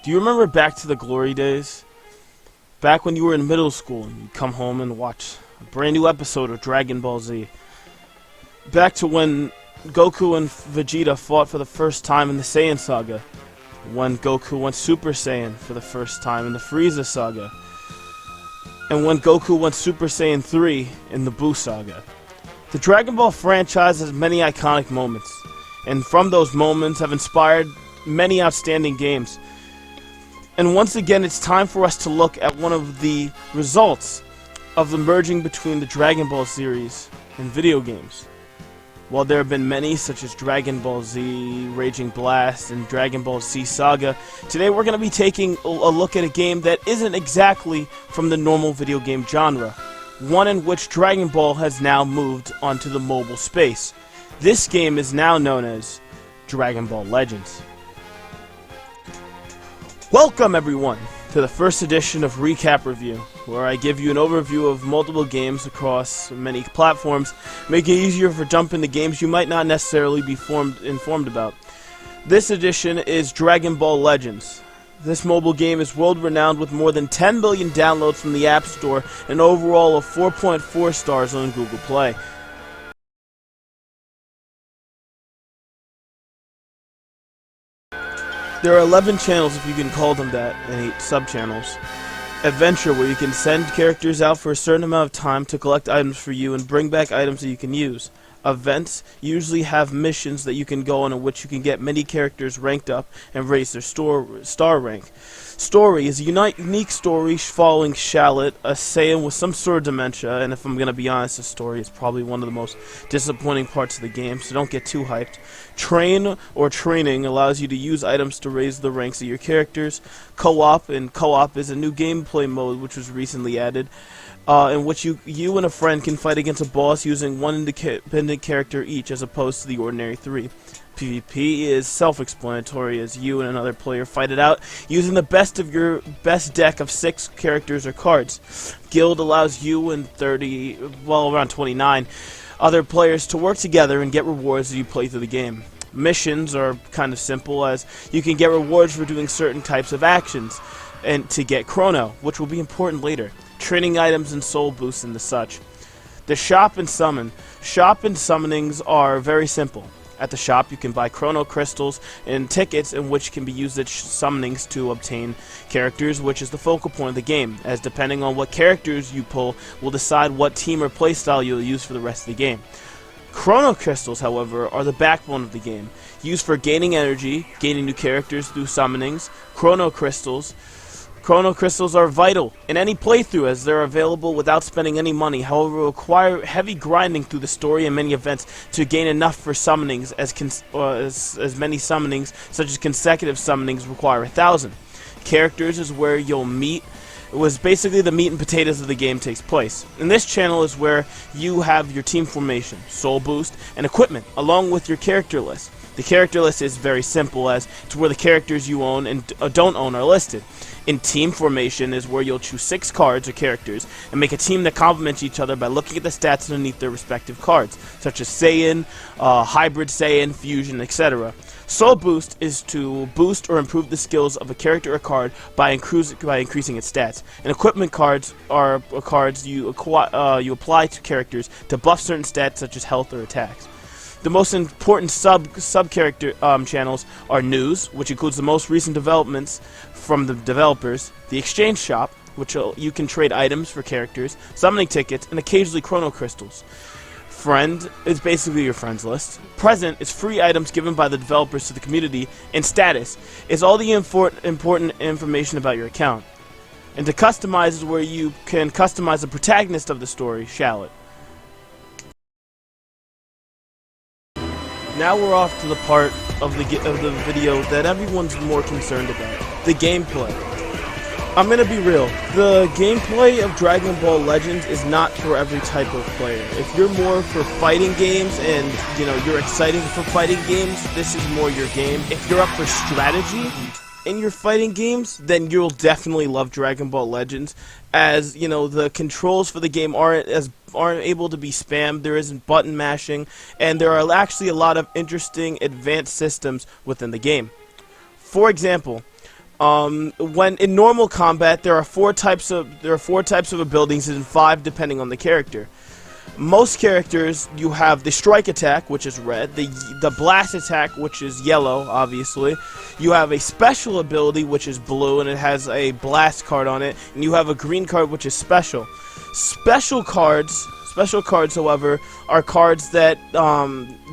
Do you remember back to the glory days? Back when you were in middle school and you'd come home and watch a brand new episode of Dragon Ball Z. Back to when Goku and Vegeta fought for the first time in the Saiyan Saga. When Goku went Super Saiyan for the first time in the Frieza Saga. And when Goku went Super Saiyan 3 in the Buu Saga. The Dragon Ball franchise has many iconic moments, and from those moments have inspired many outstanding games. And once again, it's time for us to look at one of the results of the merging between the Dragon Ball series and video games. While there have been many, such as Dragon Ball Z, Raging Blast, and Dragon Ball Z Saga, today we're going to be taking a look at a game that isn't exactly from the normal video game genre. One in which Dragon Ball has now moved onto the mobile space. This game is now known as Dragon Ball Legends. Welcome everyone to the first edition of Recap Review, where I give you an overview of multiple games across many platforms, make it easier for jumping to games you might not necessarily be informed about. This edition is Dragon Ball Legends. This mobile game is world-renowned with more than 10 billion downloads from the App Store and an overall of 4.4 stars on Google Play. There are 11 channels, if you can call them that, and 8 sub-channels. Adventure, where you can send characters out for a certain amount of time to collect items for you and bring back items that you can use. Events usually have missions that you can go on in which you can get many characters ranked up and raise their star rank. Story is a unique story following Shallot, a Saiyan with some sort of dementia, and if I'm going to be honest, the story is probably one of the most disappointing parts of the game, so don't get too hyped. Train, or training, allows you to use items to raise the ranks of your characters. Co-op, and co-op is a new gameplay mode which was recently added, in which you and a friend can fight against a boss using one independent character each, as opposed to the ordinary 3. PvP is self-explanatory, as you and another player fight it out using the best of your best deck of 6 characters or cards. Guild allows you and around 29 other players to work together and get rewards as you play through the game. Missions are kind of simple, as you can get rewards for doing certain types of actions and to get chrono, which will be important later. Training items and soul boosts and the such. The shop and summon. Shop and summonings are very simple. At the shop, you can buy chrono crystals and tickets, in which can be used at summonings to obtain characters, which is the focal point of the game, as depending on what characters you pull will decide what team or playstyle you'll use for the rest of the game. Chrono crystals, however, are the backbone of the game, used for gaining energy, gaining new characters through summonings. Chrono crystals are vital in any playthrough, as they're available without spending any money. However, require heavy grinding through the story and many events to gain enough for summonings, as many summonings, such as consecutive summonings, require 1,000. Characters is where you'll meet. It was basically the meat and potatoes of the game takes place. And this channel is where you have your team formation, soul boost, and equipment, along with your character list. The character list is very simple, as it's where the characters you own and don't own are listed. In team formation is where you'll choose 6 cards or characters and make a team that complements each other by looking at the stats underneath their respective cards, such as Saiyan, Hybrid Saiyan, Fusion, etc. Soul Boost is to boost or improve the skills of a character or card by increasing its stats. And equipment cards are cards you apply to characters to buff certain stats, such as health or attacks. The most important sub-character channels are News, which includes the most recent developments from the developers, the Exchange Shop, which you can trade items for characters, summoning tickets, and occasionally chrono crystals. Friend is basically your friends list. Present is free items given by the developers to the community, and Status is all the important information about your account. And to customize is where you can customize the protagonist of the story, Shallot. Now we're off to the part of the video that everyone's more concerned about, the gameplay. I'm gonna be real, the gameplay of Dragon Ball Legends is not for every type of player. If you're more for fighting games and, you're excited for fighting games, this is more your game. If you're up for strategy in your fighting games, then you'll definitely love Dragon Ball Legends, as, the controls for the game aren't able to be spammed, there isn't button mashing, and there are actually a lot of interesting advanced systems within the game. For example, When in normal combat, there are four types of abilities and 5 depending on the character. Most characters, you have the strike attack, which is red, the blast attack, which is yellow, obviously. You have a special ability, which is blue, and it has a blast card on it, and you have a green card, which is special. Special cards, however, are cards that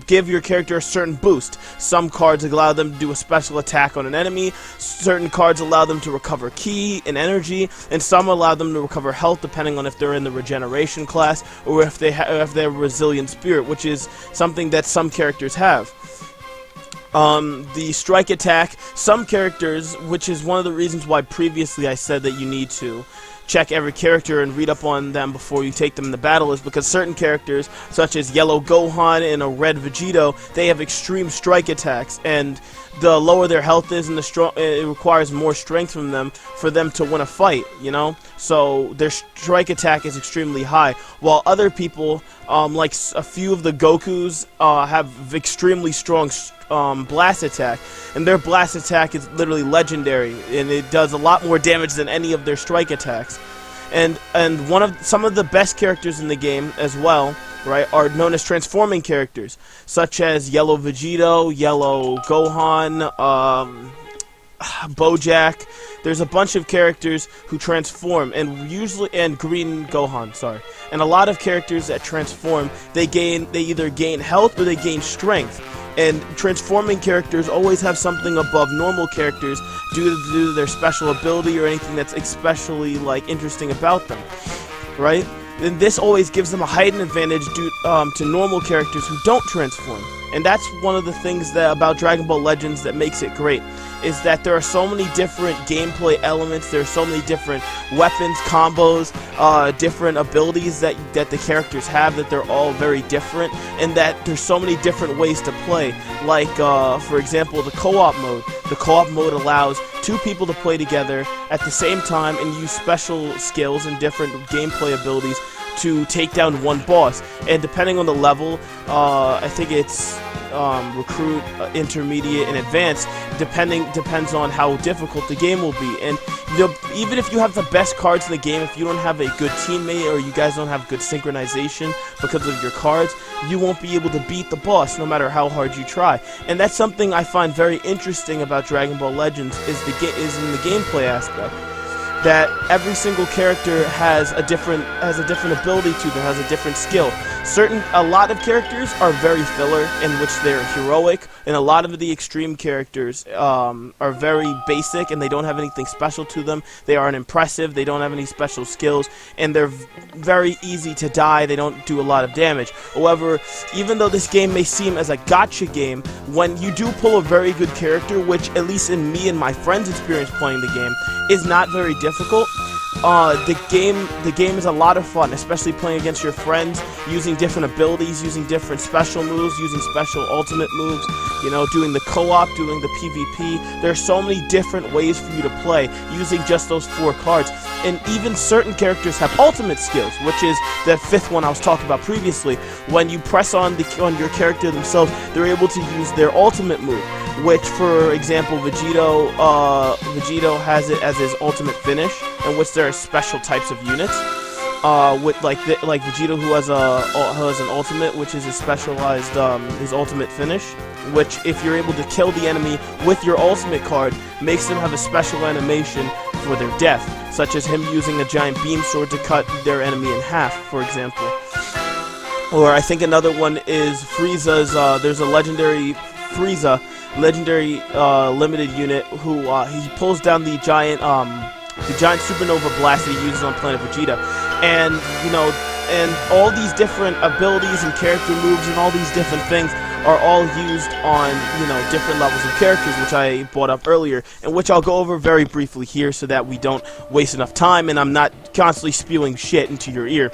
give your character a certain boost. Some cards allow them to do a special attack on an enemy, certain cards allow them to recover ki and energy, and some allow them to recover health depending on if they're in the regeneration class or if they have resilient spirit, which is something that some characters have. The strike attack, some characters, which is one of the reasons why previously I said that you need to check every character and read up on them before you take them into battle, is because certain characters, such as Yellow Gohan and a Red Vegito, they have extreme strike attacks, and the lower their health is and it requires more strength from them for them to win a fight, you know? So their strike attack is extremely high, while other people, like a few of the Gokus, have extremely strong blast attack, and their blast attack is literally legendary, and it does a lot more damage than any of their strike attacks. And some of the best characters in the game as well, right, are known as transforming characters, such as Yellow Vegito, Yellow Gohan, Bojack. There's a bunch of characters who transform, and Green Gohan, sorry. And a lot of characters that transform, they either gain health or they gain strength. And transforming characters always have something above normal characters due to their special ability or anything that's especially interesting about them, right? And this always gives them a heightened advantage due to normal characters who don't transform. And that's one of the things about Dragon Ball Legends that makes it great, is that there are so many different gameplay elements, there are so many different weapons, combos, different abilities that the characters have, that they're all very different, and that there's so many different ways to play. Like, for example, the co-op mode. The co-op mode allows 2 people to play together at the same time and use special skills and different gameplay abilities to take down one boss. And depending on the level, I think it's recruit, intermediate, and advanced, depends on how difficult the game will be. And even if you have the best cards in the game, if you don't have a good teammate or you guys don't have good synchronization because of your cards, you won't be able to beat the boss no matter how hard you try. And that's something I find very interesting about Dragon Ball Legends, is in the gameplay aspect. That every single character has a different ability to them, has a different skill. A lot of characters are very filler, in which they're heroic, and a lot of the extreme characters are very basic, and they don't have anything special to them. They aren't impressive, they don't have any special skills, and they're very easy to die, they don't do a lot of damage. However, even though this game may seem as a gacha game, when you do pull a very good character, which at least in me and my friends' experience playing the game, is not very difficult, the game is a lot of fun, especially playing against your friends, using different abilities, using different special moves, using special ultimate moves, you know, doing the co-op, doing the PvP. There are so many different ways for you to play using just those 4 cards. And even certain characters have ultimate skills, which is the 5th one I was talking about previously. When you press on your character themselves, they're able to use their ultimate move, which, for example, Vegito has it as his ultimate finish, in which there are special types of units. With like Vegito, who has an ultimate, which is his specialized his ultimate finish, which, if you're able to kill the enemy with your ultimate card, makes them have a special animation for their death, such as him using a giant beam sword to cut their enemy in half, for example. Or I think another one is Frieza's. There's a legendary Frieza, limited unit, who he pulls down the giant supernova blast that he uses on Planet Vegeta, and and all these different abilities and character moves and all these different things are all used on different levels of characters, which I brought up earlier, and which I'll go over very briefly here so that we don't waste enough time and I'm not constantly spewing shit into your ear.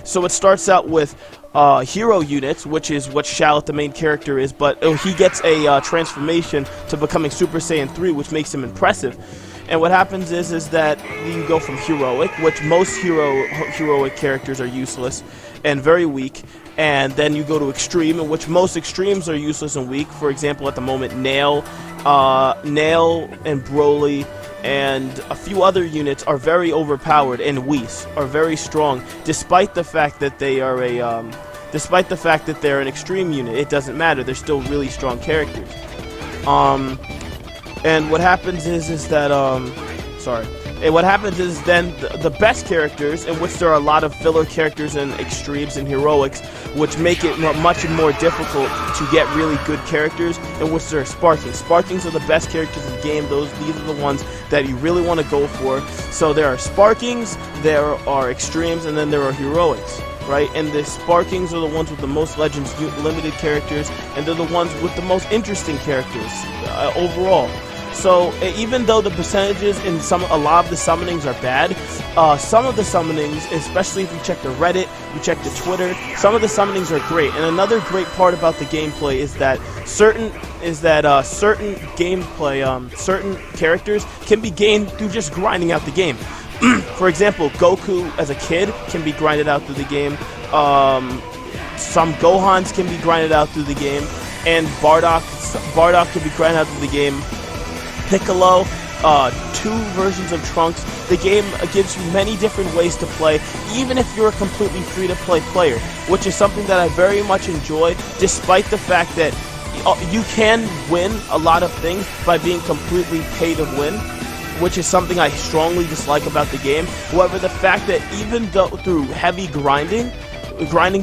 So it starts out with hero units, which is what Shallot, the main character, is, but he gets a transformation to becoming Super Saiyan 3, which makes him impressive. And what happens is that you go from heroic, which most heroic characters are useless and very weak, and then you go to extreme, in which most extremes are useless and weak. For example, at the moment, Nail and Broly and a few other units are very overpowered, and Whis are very strong, despite the fact that they are an extreme unit. It doesn't matter; they're still really strong characters. And what happens is that what happens is then the best characters, in which there are a lot of filler characters and extremes and heroics, which make it much more difficult to get really good characters, in which there are Sparkings. Sparkings are the best characters in the game. These are the ones that you really want to go for. So there are Sparkings, there are extremes, and then there are heroics, right? And the Sparkings are the ones with the most Legends limited characters, and they're the ones with the most interesting characters overall. So even though the percentages in a lot of the summonings are bad, some of the summonings, especially if you check the Reddit, you check the Twitter, some of the summonings are great. And another great part about the gameplay is that certain characters can be gained through just grinding out the game. For example, Goku as a kid can be grinded out through the game. Some Gohans can be grinded out through the game, and Bardock can be grinded out through the game. Piccolo, 2 versions of Trunks. The game gives you many different ways to play, even if you're a completely free-to-play player, which is something that I very much enjoy, despite the fact that you can win a lot of things by being completely pay to win, which is something I strongly dislike about the game. However, the fact that even though through heavy grinding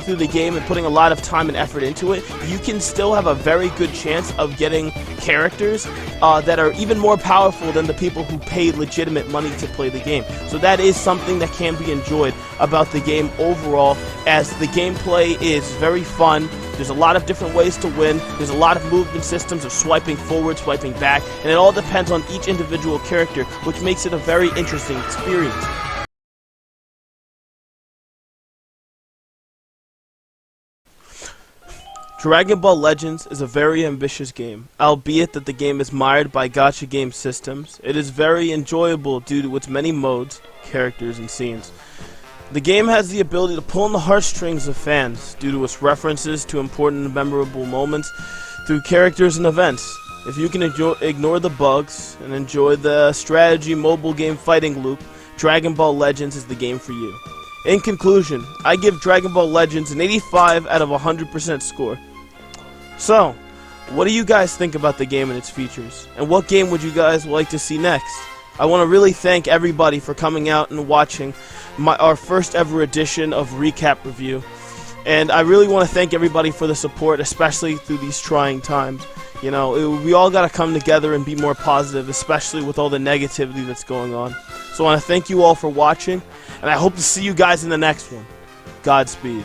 through the game and putting a lot of time and effort into it, you can still have a very good chance of getting characters that are even more powerful than the people who paid legitimate money to play the game. So that is something that can be enjoyed about the game overall, as the gameplay is very fun. There's a lot of different ways to win. There's a lot of movement systems of swiping forward, swiping back, and it all depends on each individual character, which makes it a very interesting experience. Dragon Ball Legends is a very ambitious game, albeit that the game is mired by gacha game systems. It is very enjoyable due to its many modes, characters, and scenes. The game has the ability to pull on the heartstrings of fans due to its references to important and memorable moments through characters and events. If you can ignore the bugs and enjoy the strategy mobile game fighting loop, Dragon Ball Legends is the game for you. In conclusion, I give Dragon Ball Legends an 85 out of 100% score. So, what do you guys think about the game and its features? And what game would you guys like to see next? I want to really thank everybody for coming out and watching our first ever edition of Recap Review. And I really want to thank everybody for the support, especially through these trying times. You know, we all got to come together and be more positive, especially with all the negativity that's going on. So I want to thank you all for watching, and I hope to see you guys in the next one. Godspeed.